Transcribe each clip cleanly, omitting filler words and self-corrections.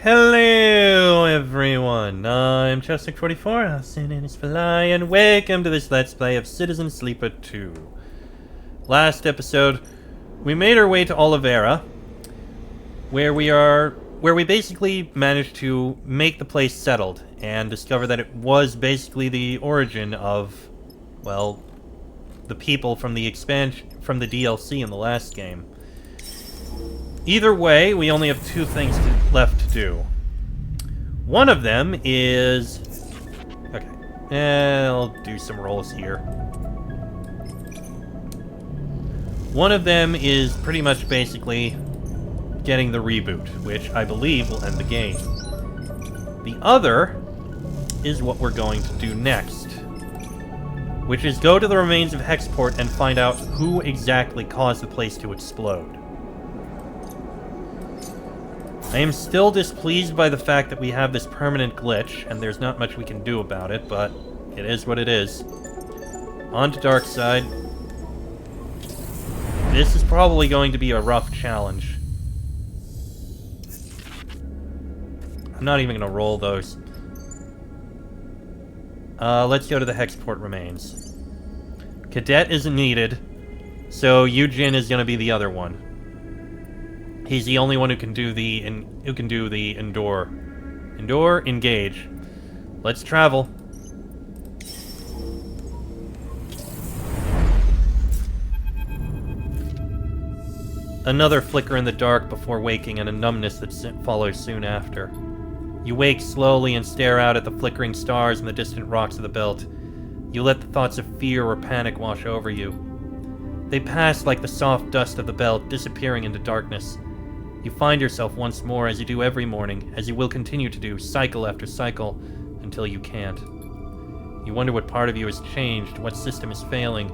Hello everyone, I'm Chestic44, I'll send in his fly, and welcome to this Let's Play of Citizen Sleeper 2. Last episode, we made our way to Oliveira, where we basically managed to make the place settled, and discover that it was basically the origin of, well, the people from the expansion, from the DLC in the last game. Either way, we only have two things left to do. One of them is... Okay, I'll do some rolls here. One of them is pretty much basically getting the reboot, which I believe will end the game. The other is what we're going to do next, which is go to the remains of Hexport and find out who exactly caused the place to explode. I am still displeased by the fact that we have this permanent glitch, and there's not much we can do about it, but it is what it is. On to Dark Side. This is probably going to be a rough challenge. I'm not even going to roll those. Let's go to the Hexport remains. Cadet isn't needed, so Eugene is going to be the other one. He's the only one who can do the endure. Endure, engage. Let's travel. Another flicker in the dark before waking, and a numbness that follows soon after. You wake slowly and stare out at the flickering stars and the distant rocks of the belt. You let the thoughts of fear or panic wash over you. They pass like the soft dust of the belt, disappearing into darkness. You find yourself once more, as you do every morning, as you will continue to do, cycle after cycle, until you can't. You wonder what part of you has changed, what system is failing.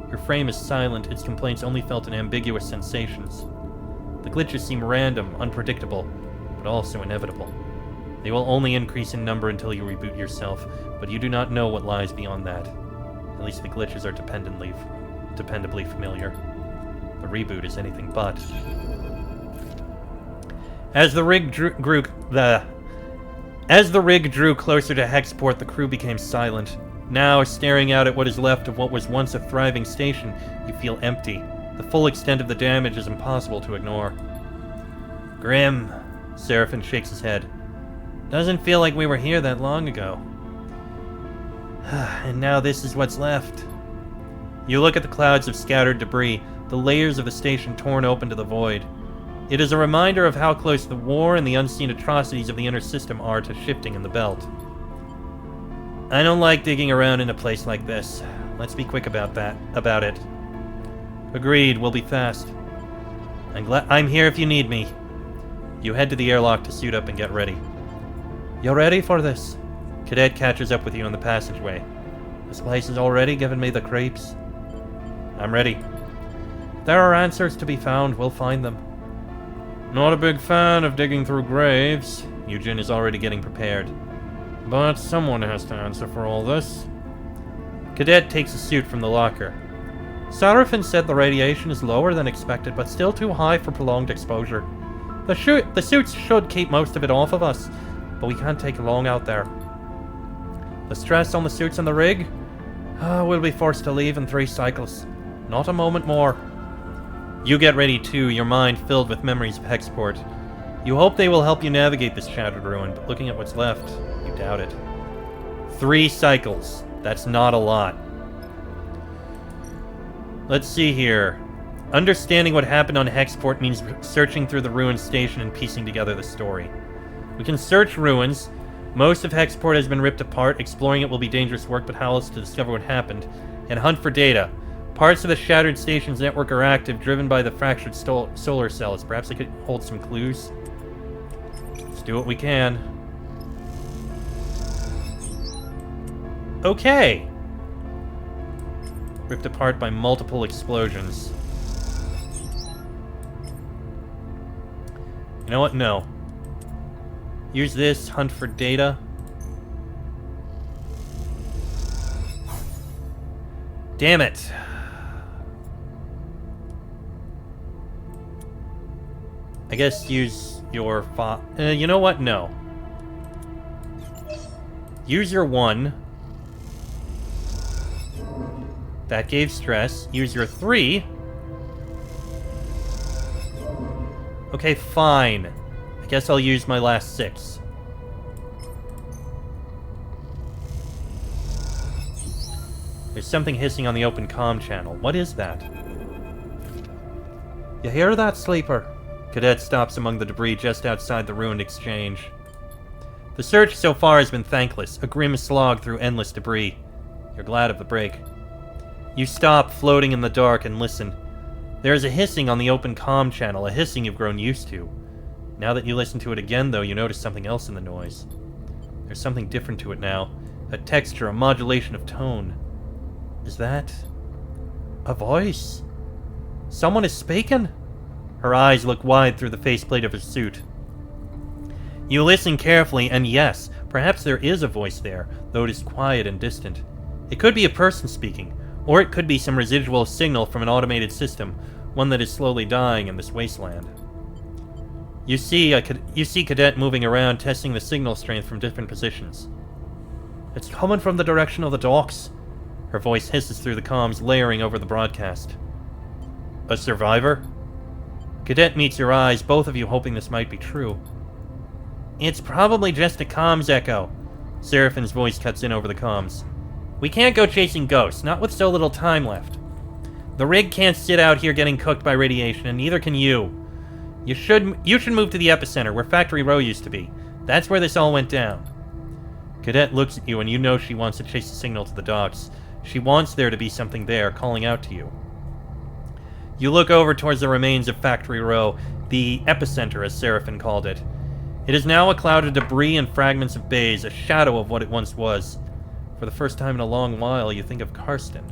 Your frame is silent, its complaints only felt in ambiguous sensations. The glitches seem random, unpredictable, but also inevitable. They will only increase in number until you reboot yourself, but you do not know what lies beyond that. At least the glitches are dependably familiar. The reboot is anything but. As the rig drew closer to Hexport, the crew became silent. Now, staring out at what is left of what was once a thriving station, you feel empty. The full extent of the damage is impossible to ignore. Grim, Seraphin shakes his head. Doesn't feel like we were here that long ago. And now this is what's left. You look at the clouds of scattered debris, the layers of the station torn open to the void. It is a reminder of how close the war and the unseen atrocities of the inner system are to shifting in the belt. I don't like digging around in a place like this. Let's be quick about it. Agreed, we'll be fast. I'm here if you need me. You head to the airlock to suit up and get ready. You're ready for this? Cadet catches up with you in the passageway. This place has already given me the creeps. I'm ready. If there are answers to be found, we'll find them. Not a big fan of digging through graves. Eugene is already getting prepared. But someone has to answer for all this. Cadet takes a suit from the locker. Seraphin said the radiation is lower than expected, but still too high for prolonged exposure. The suits should keep most of it off of us, but we can't take long out there. The stress on the suits and the rig? We'll be forced to leave in 3 cycles. Not a moment more. You get ready too, your mind filled with memories of Hexport. You hope they will help you navigate this shattered ruin, but looking at what's left, you doubt it. 3 cycles. That's not a lot. Let's see here. Understanding what happened on Hexport means searching through the ruined station and piecing together the story. We can search ruins. Most of Hexport has been ripped apart. Exploring it will be dangerous work, but how else to discover what happened? And hunt for data. Parts of the shattered station's network are active, driven by the fractured solar cells. Perhaps they could hold some clues. Let's do what we can. Okay. Ripped apart by multiple explosions. You know what? No. Use this, hunt for data. Damn it. I guess use your you know what? No. Use your 1. That gave stress. Use your 3. Okay, fine. I guess I'll use my last 6. There's something hissing on the open comm channel. What is that? You hear that, Sleeper? Cadet stops among the debris just outside the ruined exchange. The search so far has been thankless, a grim slog through endless debris. You're glad of the break. You stop, floating in the dark, and listen. There is a hissing on the open comm channel, a hissing you've grown used to. Now that you listen to it again, though, you notice something else in the noise. There's something different to it now. A texture, a modulation of tone. Is that a voice? Someone is speaking? Her eyes look wide through the faceplate of her suit. You listen carefully, and yes, perhaps there is a voice there, though it is quiet and distant. It could be a person speaking, or it could be some residual signal from an automated system, one that is slowly dying in this wasteland. You see Cadet moving around, testing the signal strength from different positions. It's coming from the direction of the docks. Her voice hisses through the comms, layering over the broadcast. A survivor? Cadet meets your eyes, both of you hoping this might be true. It's probably just a comms echo. Seraphin's voice cuts in over the comms. We can't go chasing ghosts, not with so little time left. The rig can't sit out here getting cooked by radiation, and neither can you. You should move to the epicenter, where Factory Row used to be. That's where this all went down. Cadet looks at you, and you know she wants to chase the signal to the docks. She wants there to be something there, calling out to you. You look over towards the remains of Factory Row, the epicenter, as Seraphin called it. It is now a cloud of debris and fragments of bays, a shadow of what it once was. For the first time in a long while, you think of Karsten.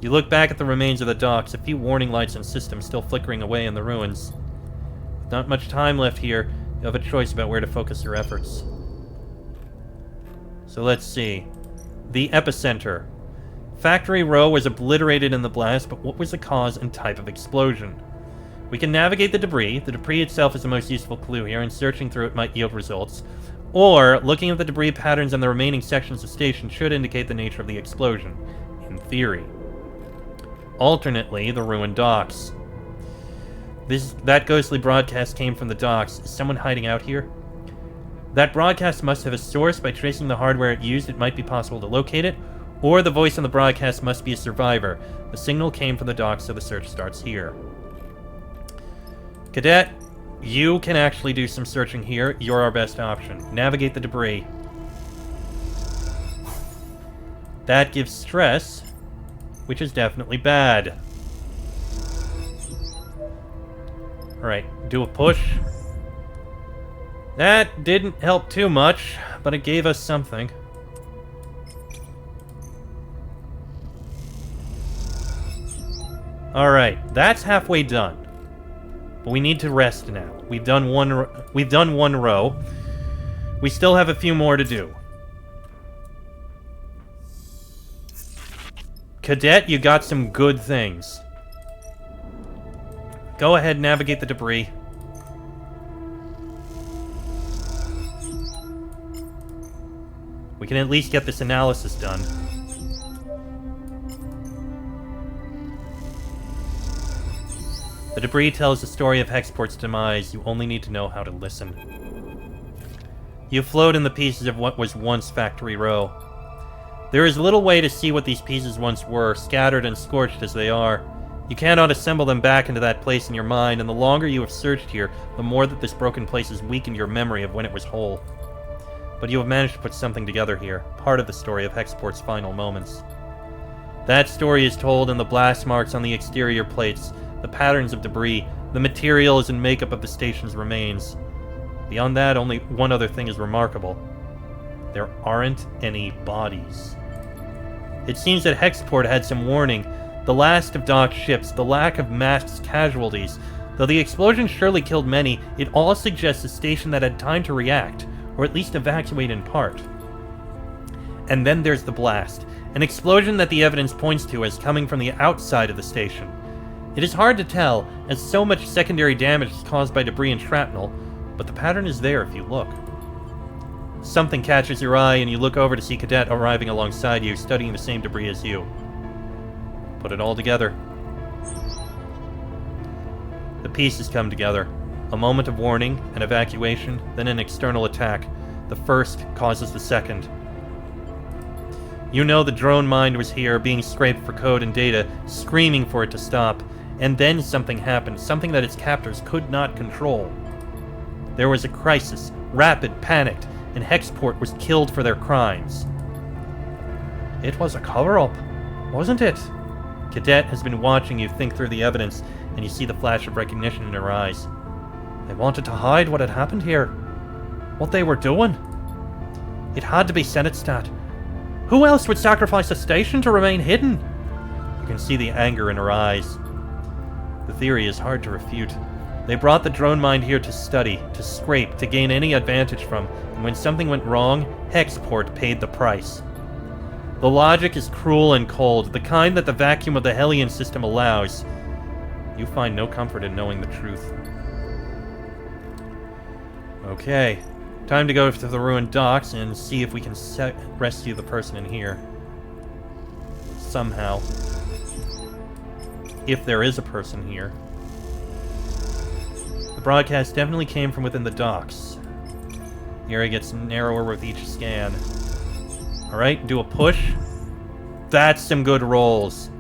You look back at the remains of the docks, a few warning lights and systems still flickering away in the ruins. With not much time left here, you have a choice about where to focus your efforts. So let's see. The epicenter. Factory Row was obliterated in the blast, but what was the cause and type of explosion? We can navigate the debris. The debris itself is the most useful clue here, and searching through it might yield results. Or, looking at the debris patterns on the remaining sections of station should indicate the nature of the explosion, in theory. Alternately, the ruined docks. That ghostly broadcast came from the docks. Is someone hiding out here? That broadcast must have a source. By tracing the hardware it used, it might be possible to locate it. Or the voice on the broadcast must be a survivor. The signal came from the docks, so the search starts here. Cadet, you can actually do some searching here. You're our best option. Navigate the debris. That gives stress, which is definitely bad. Alright, do a push. That didn't help too much, but it gave us something. Alright, that's halfway done. But we need to rest now. We've done one row. We still have a few more to do. Cadet, you got some good things. Go ahead, navigate the debris. We can at least get this analysis done. The debris tells the story of Hexport's demise. You only need to know how to listen. You float in the pieces of what was once Factory Row. There is little way to see what these pieces once were, scattered and scorched as they are. You cannot assemble them back into that place in your mind, and the longer you have searched here, the more that this broken place has weakened your memory of when it was whole. But you have managed to put something together here, part of the story of Hexport's final moments. That story is told in the blast marks on the exterior plates, the patterns of debris, the materials and makeup of the station's remains. Beyond that, only one other thing is remarkable. There aren't any bodies. It seems that Hexport had some warning. The last of docked ships, the lack of mass casualties. Though the explosion surely killed many, it all suggests a station that had time to react, or at least evacuate in part. And then there's the blast, an explosion that the evidence points to as coming from the outside of the station. It is hard to tell, as so much secondary damage is caused by debris and shrapnel, but the pattern is there if you look. Something catches your eye and you look over to see Cadet arriving alongside you, studying the same debris as you. Put it all together. The pieces come together. A moment of warning, an evacuation, then an external attack. The first causes the second. You know the drone mind was here, being scraped for code and data, screaming for it to stop. And then something happened, something that its captors could not control. There was a crisis, rapid, panicked, and Hexport was killed for their crimes. It was a cover-up, wasn't it? Cadet has been watching you think through the evidence, and you see the flash of recognition in her eyes. They wanted to hide what had happened here. What they were doing. It had to be Senatestat. Who else would sacrifice a station to remain hidden? You can see the anger in her eyes. The theory is hard to refute. They brought the drone mind here to study, to scrape, to gain any advantage from, and when something went wrong, Hexport paid the price. The logic is cruel and cold, the kind that the vacuum of the Hellion system allows. You find no comfort in knowing the truth. Okay, time to go to the ruined docks and see if we can rescue the person in here. Somehow. If there is a person here. The broadcast definitely came from within the docks. The area gets narrower with each scan. Alright, do a push. That's some good rolls.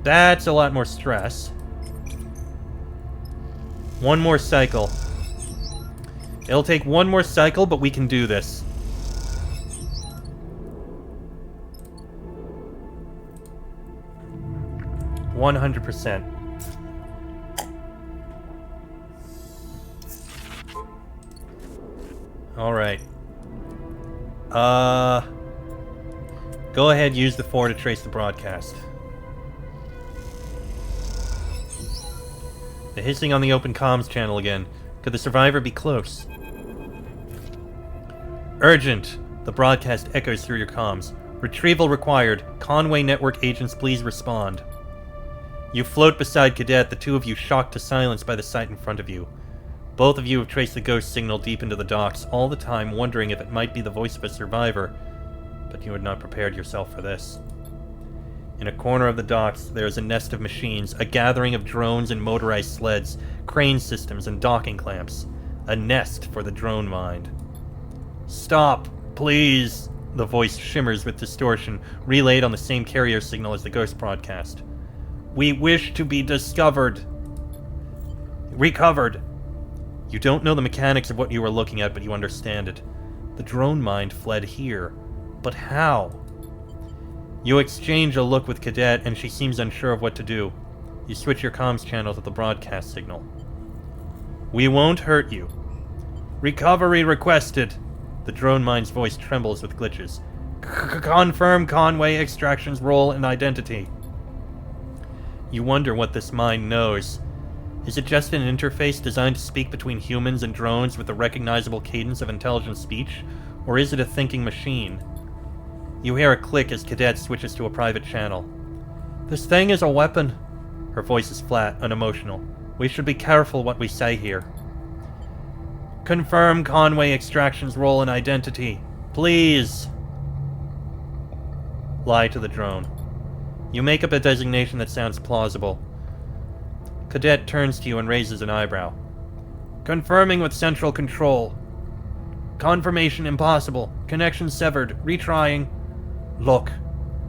That's a lot more stress. One more cycle. It'll take one more cycle, but we can do this. %. Alright. Go ahead, use the 4 to trace the broadcast. The hissing on the open comms channel again. Could the survivor be close? Urgent! The broadcast echoes through your comms. Retrieval required. Conway Network agents, please respond. You float beside Cadet, the two of you shocked to silence by the sight in front of you. Both of you have traced the ghost signal deep into the docks, all the time wondering if it might be the voice of a survivor, but you had not prepared yourself for this. In a corner of the docks, there is a nest of machines, a gathering of drones and motorized sleds, crane systems and docking clamps. A nest for the drone mind. Stop, please! The voice shimmers with distortion, relayed on the same carrier signal as the ghost broadcast. We wish to be discovered. Recovered. You don't know the mechanics of what you were looking at, but you understand it. The drone mind fled here. But how? You exchange a look with Cadet, and she seems unsure of what to do. You switch your comms channel to the broadcast signal. We won't hurt you. Recovery requested. The drone mind's voice trembles with glitches. Confirm Conway Extraction's role and identity. You wonder what this mind knows. Is it just an interface designed to speak between humans and drones with a recognizable cadence of intelligent speech? Or is it a thinking machine? You hear a click as Cadet switches to a private channel. This thing is a weapon. Her voice is flat, unemotional. We should be careful what we say here. Confirm Conway Extraction's role and identity. Please. Lie to the drone. You make up a designation that sounds plausible. Cadet turns to you and raises an eyebrow. Confirming with central control. Confirmation impossible. Connection severed. Retrying. Look.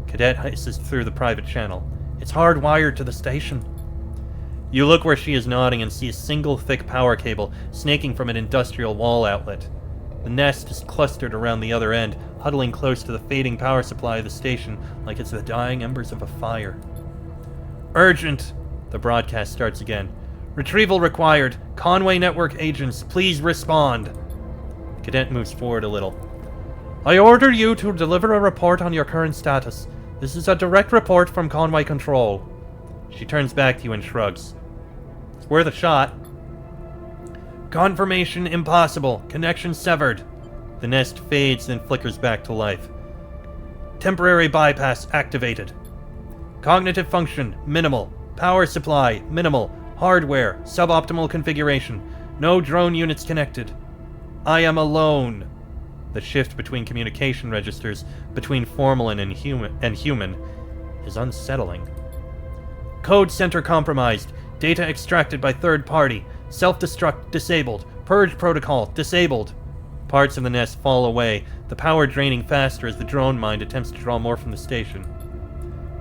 Cadet hisses through the private channel. It's hardwired to the station. You look where she is nodding and see a single thick power cable snaking from an industrial wall outlet. The nest is clustered around the other end, huddling close to the fading power supply of the station like it's the dying embers of a fire. Urgent! The broadcast starts again. Retrieval required. Conway Network agents, please respond. Cadet moves forward a little. I order you to deliver a report on your current status. This is a direct report from Conway Control. She turns back to you and shrugs. It's worth a shot. Confirmation impossible. Connection severed. The nest fades, then flickers back to life. Temporary bypass activated. Cognitive function minimal. Power supply, minimal. Hardware, suboptimal configuration. No drone units connected. I am alone. The shift between communication registers, between formalin and human, is unsettling. Code center compromised. Data extracted by third party. Self-destruct disabled. Purge protocol disabled. Parts of the nest fall away, the power draining faster as the drone mind attempts to draw more from the station.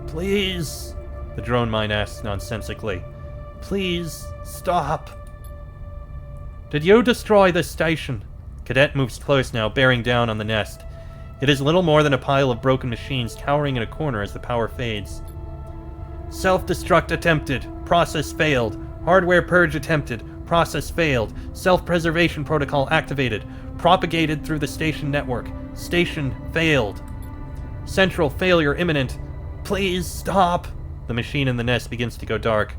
Please, the drone mind asks nonsensically. Please, stop. Did you destroy this station? Cadet moves close now, bearing down on the nest. It is little more than a pile of broken machines cowering in a corner as the power fades. Self-destruct attempted. Process failed. Hardware purge attempted. Process failed. Self-preservation protocol activated. Propagated through the station network. Station failed. Central failure imminent. Please stop. The machine in the nest begins to go dark.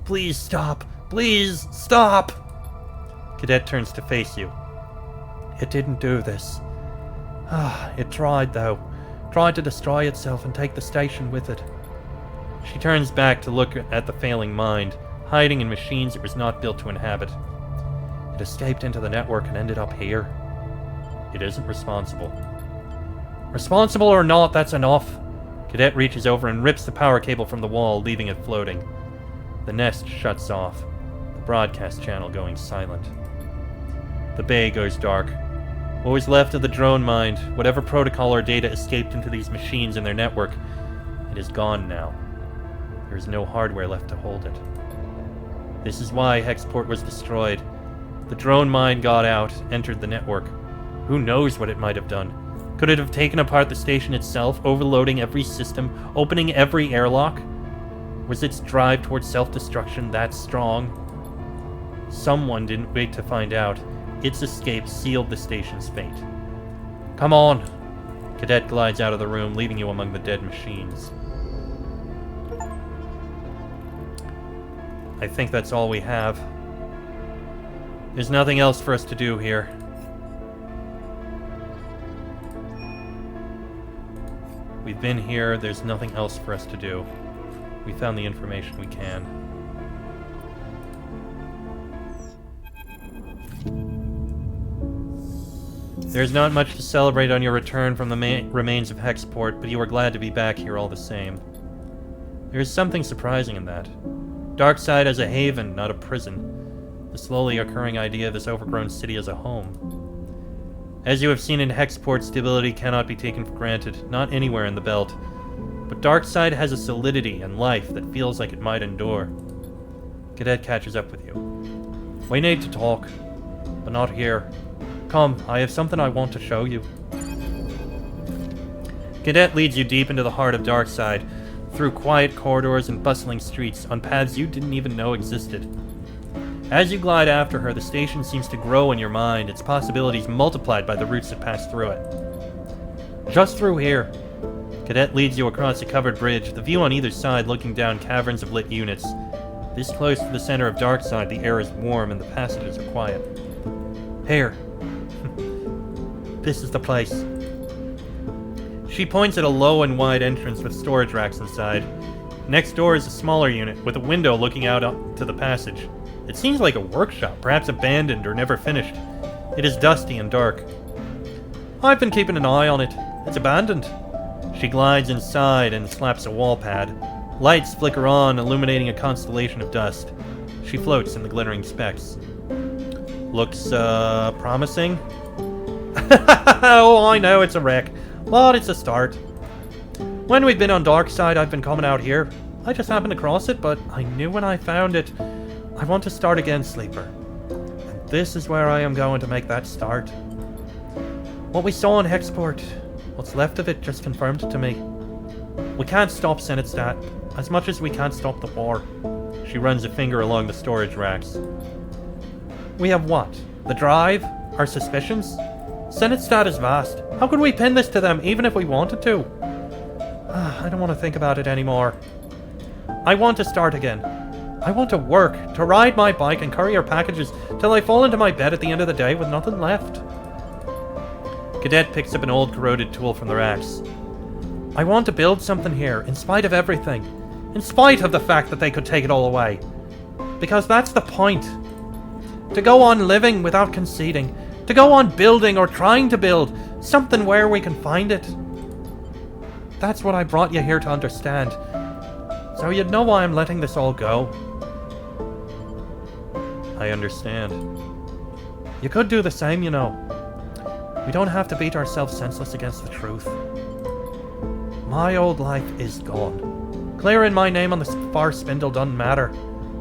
Please stop. Please stop. Cadet turns to face you. It didn't do this. It tried, though. Tried to destroy itself and take the station with it. She turns back to look at the failing mind, hiding in machines it was not built to inhabit. It escaped into the network and ended up here. It isn't responsible. Responsible or not, that's enough. Cadet reaches over and rips the power cable from the wall, leaving it floating. The nest shuts off, the broadcast channel going silent. The bay goes dark. What was left of the drone mind, whatever protocol or data escaped into these machines and their network, it is gone now. There is no hardware left to hold it. This is why Hexport was destroyed. The drone mind got out, entered the network. Who knows what it might have done? Could it have taken apart the station itself, overloading every system, opening every airlock? Was its drive towards self-destruction that strong? Someone didn't wait to find out. Its escape sealed the station's fate. Come on! Cadet glides out of the room, leaving you among the dead machines. I think that's all we have. There's nothing else for us to do here. We've been here, there's nothing else for us to do. We found the information we can. There's not much to celebrate on your return from the remains of Hexport, but you are glad to be back here all the same. There is something surprising in that. Darkside as a haven, not a prison. The slowly occurring idea of this overgrown city as a home. As you have seen in Hexport, stability cannot be taken for granted, not anywhere in the belt. But Darkside has a solidity and life that feels like it might endure. Cadet catches up with you. We need to talk, but not here. Come, I have something I want to show you. Cadet leads you deep into the heart of Darkside, through quiet corridors and bustling streets, on paths you didn't even know existed. As you glide after her, the station seems to grow in your mind, its possibilities multiplied by the routes that pass through it. Just through here. Cadet leads you across a covered bridge, the view on either side looking down caverns of lit units. This close to the center of Darkside, the air is warm and the passages are quiet. Here. This is the place. She points at a low and wide entrance with storage racks inside. Next door is a smaller unit, with a window looking out to the passage. It seems like a workshop, perhaps abandoned or never finished. It is dusty and dark. I've been keeping an eye on it. It's abandoned. She glides inside and slaps a wall pad. Lights flicker on, illuminating a constellation of dust. She floats in the glittering specks. Looks, promising? Oh, I know, it's a wreck. But it's a start. When we've been on Darkside, I've been coming out here. I just happened across it, but I knew when I found it. I want to start again, Sleeper. And this is where I am going to make that start. What we saw in Hexport, what's left of it, just confirmed it to me. We can't stop Senatestat, as much as we can't stop the war. She runs a finger along the storage racks. We have what? The drive? Our suspicions? Senatestat is vast. How could we pin this to them, even if we wanted to? I don't want to think about it anymore. I want to start again. I want to work, to ride my bike and courier packages till I fall into my bed at the end of the day with nothing left. Cadet picks up an old corroded tool from the racks. I want to build something here, in spite of everything. In spite of the fact that they could take it all away. Because that's the point. To go on living without conceding. To go on building or trying to build something where we can find it. That's what I brought you here to understand. So you'd know why I'm letting this all go. I understand. You could do the same, you know. We don't have to beat ourselves senseless against the truth. My old life is gone. Clearing my name on the far spindle doesn't matter.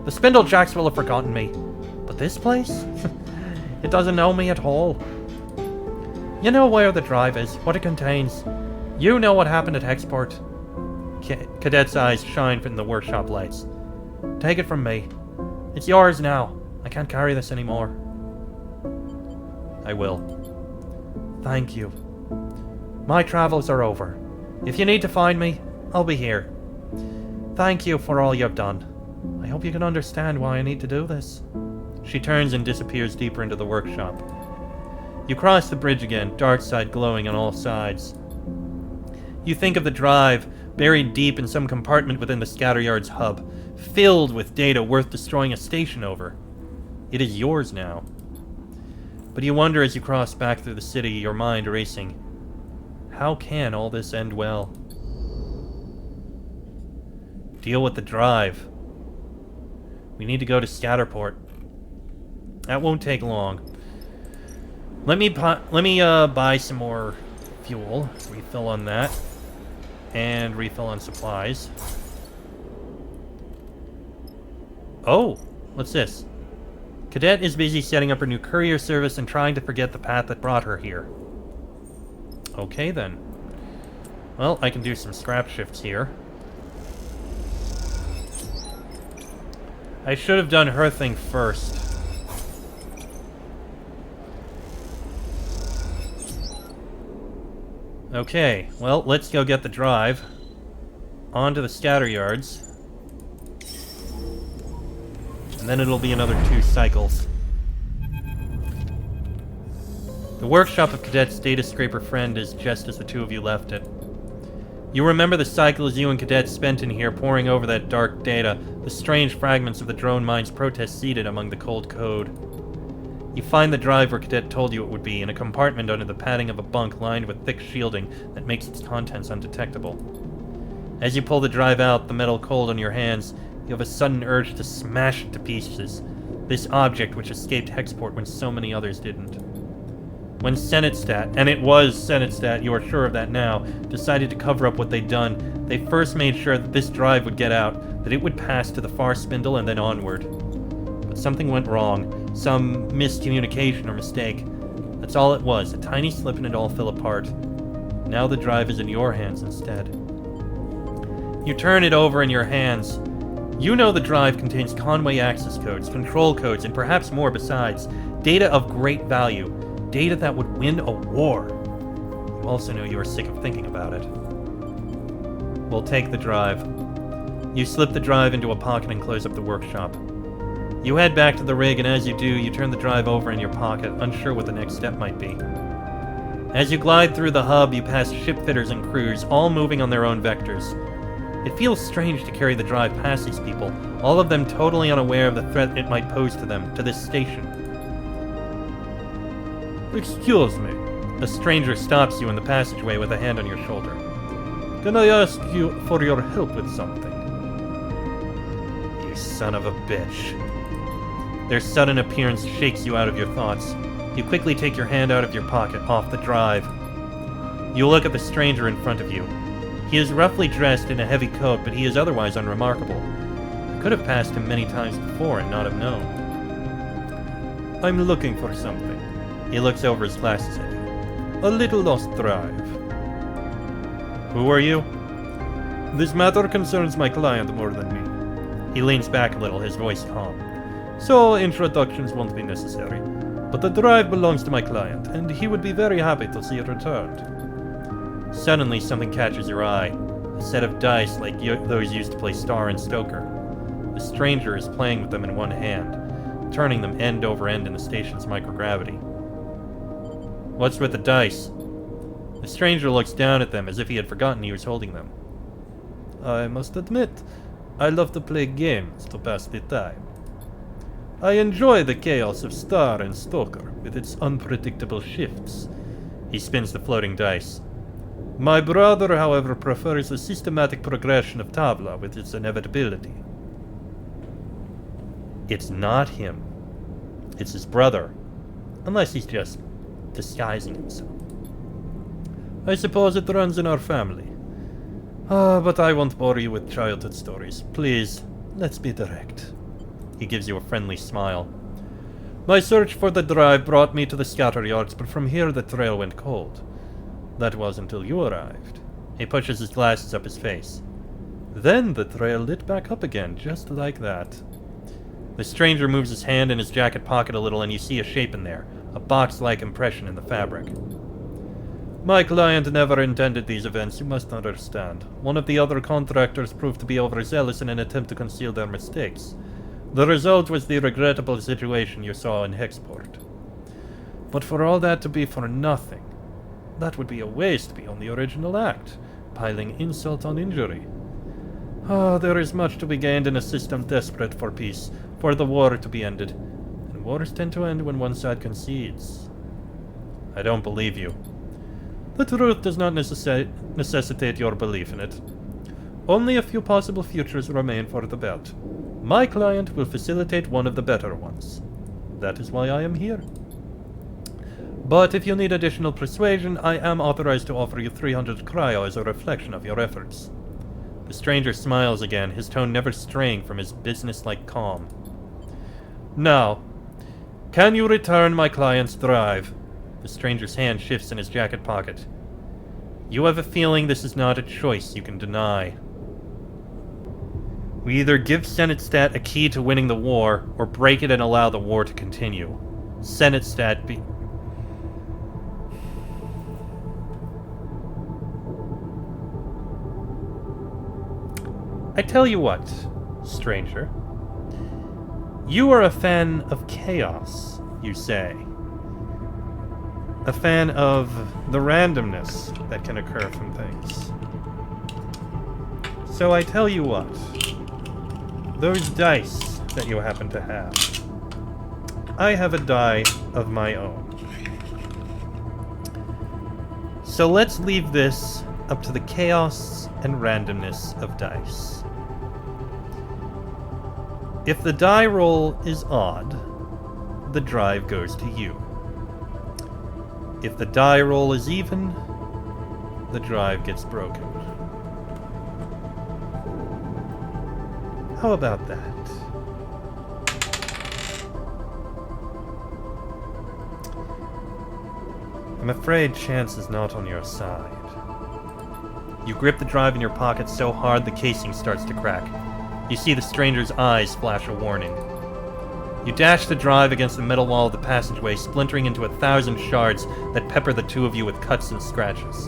The spindle jacks will have forgotten me. But this place? It doesn't know me at all. You know where the drive is, what it contains. You know what happened at Hexport. Cadet's eyes shine from the workshop lights. Take it from me. It's yours now. I can't carry this anymore. I will. Thank you. My travels are over. If you need to find me, I'll be here. Thank you for all you've done. I hope you can understand why I need to do this. She turns and disappears deeper into the workshop. You cross the bridge again, dark side glowing on all sides. You think of the drive, buried deep in some compartment within the Scatteryard's hub, filled with data worth destroying a station over. It is yours now. But you wonder as you cross back through the city, your mind racing. How can all this end well? Deal with the drive. We need to go to Scatterport. That won't take long. Let me buy some more fuel. Refill on that. And refill on supplies. Oh, what's this? Cadet is busy setting up her new courier service and trying to forget the path that brought her here. Okay then. Well, I can do some scrap shifts here. I should have done her thing first. Okay, well, let's go get the drive. On to the Scatteryards. And then it'll be another 2 cycles. The workshop of Cadet's data scraper friend is just as the two of you left it. You remember the cycles you and Cadet spent in here poring over that dark data, the strange fragments of the drone mine's protest seated among the cold code. You find the drive where Cadet told you it would be, in a compartment under the padding of a bunk lined with thick shielding that makes its contents undetectable. As you pull the drive out, the metal cold on your hands, you have a sudden urge to smash it to pieces, this object which escaped Hexport when so many others didn't. When Senatestat, and it was Senatestat, you are sure of that now, decided to cover up what they'd done, they first made sure that this drive would get out, that it would pass to the far spindle and then onward. But something went wrong, some miscommunication or mistake. That's all it was, a tiny slip and it all fell apart. Now the drive is in your hands instead. You turn it over in your hands. You know the drive contains Conway access codes, control codes, and perhaps more besides. Data of great value. Data that would win a war. You also know you are sick of thinking about it. We'll take the drive. You slip the drive into a pocket and close up the workshop. You head back to the rig, and as you do, you turn the drive over in your pocket, unsure what the next step might be. As you glide through the hub, you pass shipfitters and crews, all moving on their own vectors. It feels strange to carry the drive past these people, all of them totally unaware of the threat it might pose to them, to this station. Excuse me. A stranger stops you in the passageway with a hand on your shoulder. Can I ask you for your help with something? You son of a bitch. Their sudden appearance shakes you out of your thoughts. You quickly take your hand out of your pocket, off the drive. You look at the stranger in front of you. He is roughly dressed in a heavy coat, but he is otherwise unremarkable. I could have passed him many times before and not have known. I'm looking for something. He looks over his glasses at you. A little lost drive. Who are you? This matter concerns my client more than me. He leans back a little, his voice calm. So introductions won't be necessary. But the drive belongs to my client, and he would be very happy to see it returned. Suddenly, something catches your eye. A set of dice like those used to play Star and Stoker. The stranger is playing with them in one hand, turning them end over end in the station's microgravity. What's with the dice? The stranger looks down at them as if he had forgotten he was holding them. I must admit, I love to play games to pass the time. I enjoy the chaos of Star and Stoker with its unpredictable shifts. He spins the floating dice. My brother, however, prefers the systematic progression of Tabla with its inevitability. It's not him. It's his brother. Unless he's just disguising himself. I suppose it runs in our family. But I won't bore you with childhood stories. Please, let's be direct. He gives you a friendly smile. My search for the drive brought me to the scatter yards, but from here the trail went cold. That was until you arrived. He pushes his glasses up his face. Then the trail lit back up again, just like that. The stranger moves his hand in his jacket pocket a little, and you see a shape in there, a box-like impression in the fabric. My client never intended these events, you must understand. One of the other contractors proved to be overzealous in an attempt to conceal their mistakes. The result was the regrettable situation you saw in Hexport. But for all that to be for nothing, that would be a waste beyond the original act, piling insult on injury. There is much to be gained in a system desperate for peace, for the war to be ended, and wars tend to end when one side concedes. I don't believe you. The truth does not necessitate your belief in it. Only a few possible futures remain for the belt. My client will facilitate one of the better ones. That is why I am here. But if you need additional persuasion, I am authorized to offer you 300 cryo as a reflection of your efforts. The stranger smiles again, his tone never straying from his business-like calm. Now, can you return my client's drive? The stranger's hand shifts in his jacket pocket. You have a feeling this is not a choice you can deny. We either give Senetstat a key to winning the war, or break it and allow the war to continue. Senetstat be... I tell you what, stranger. You are a fan of chaos, you say. A fan of the randomness that can occur from things. So I tell you what. Those dice that you happen to have. I have a die of my own. So let's leave this up to the chaos and randomness of dice. If the die roll is odd, the drive goes to you. If the die roll is even, the drive gets broken. How about that? I'm afraid chance is not on your side. You grip the drive in your pocket so hard the casing starts to crack. You see the stranger's eyes flash a warning. You dash the drive against the metal wall of the passageway, splintering into 1,000 shards that pepper the two of you with cuts and scratches.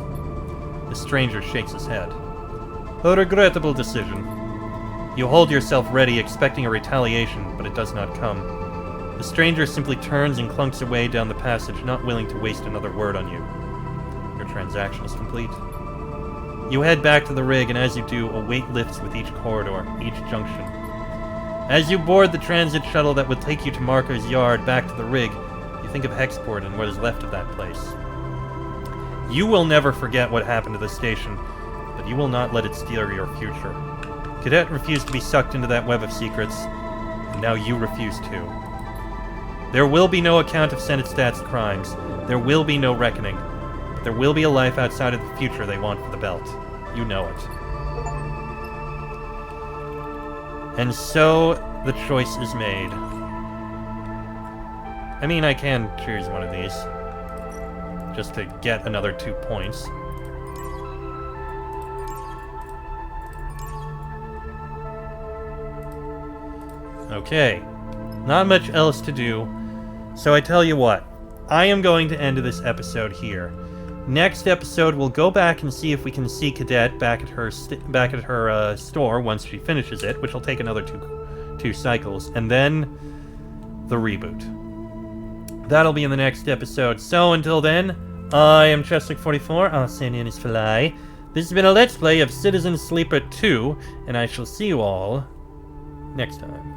The stranger shakes his head. A regrettable decision. You hold yourself ready, expecting a retaliation, but it does not come. The stranger simply turns and clunks away down the passage, not willing to waste another word on you. Your transaction is complete. You head back to the rig, and as you do, a weight lifts with each corridor, each junction. As you board the transit shuttle that would take you to Marco's yard back to the rig, you think of Hexport and what is left of that place. You will never forget what happened to the station, but you will not let it steer your future. Cadet refused to be sucked into that web of secrets, and now you refuse to. There will be no account of Senetstat's crimes. There will be no reckoning. But there will be a life outside of the future they want for the belt. You know it. And so, the choice is made. I mean, I can choose one of these. Just to get another 2 points. Okay. Not much else to do. So I tell you what. I am going to end this episode here. Next episode, we'll go back and see if we can see Cadet back at her store once she finishes it, which will take another two cycles, and then the reboot. That'll be in the next episode. So until then, I am Cheswick44. I'll say in his fly. This has been a Let's Play of Citizen Sleeper 2, and I shall see you all next time.